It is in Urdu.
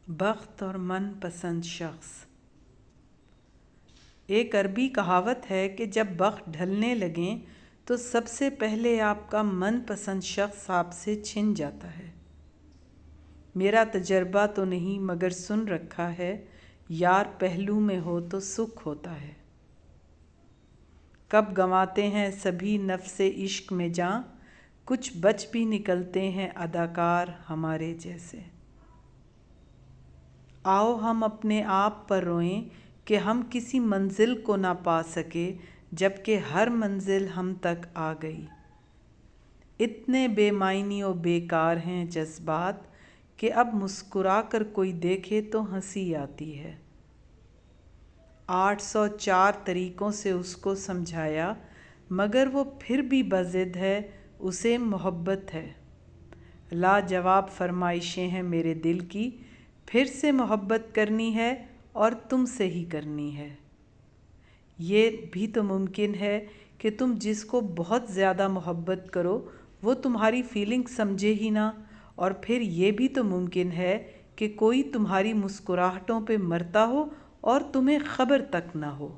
بخت اور من پسند شخص۔ ایک عربی کہاوت ہے کہ جب بخت ڈھلنے لگیں تو سب سے پہلے آپ کا من پسند شخص آپ سے چھن جاتا ہے۔ میرا تجربہ تو نہیں مگر سن رکھا ہے، یار پہلو میں ہو تو سکھ ہوتا ہے۔ کب گنواتے ہیں سبھی نفس عشق میں جاں، کچھ بچ بھی نکلتے ہیں اداکار ہمارے جیسے۔ آؤ ہم اپنے آپ پر روئیں کہ ہم کسی منزل کو نہ پا سکے جبکہ ہر منزل ہم تک آ گئی۔ اتنے بے معنی و بیکار ہیں جذبات کہ اب مسکرا کر کوئی دیکھے تو ہنسی آتی ہے۔ 804 طریقوں سے اس کو سمجھایا مگر وہ پھر بھی بضد ہے، اسے محبت ہے۔ لاجواب فرمائشیں ہیں میرے دل کی، پھر سے محبت کرنی ہے اور تم سے ہی کرنی ہے۔ یہ بھی تو ممکن ہے کہ تم جس کو بہت زیادہ محبت کرو وہ تمہاری فیلنگ سمجھے ہی نہ، اور پھر یہ بھی تو ممکن ہے کہ کوئی تمہاری مسکراہٹوں پہ مرتا ہو اور تمہیں خبر تک نہ ہو۔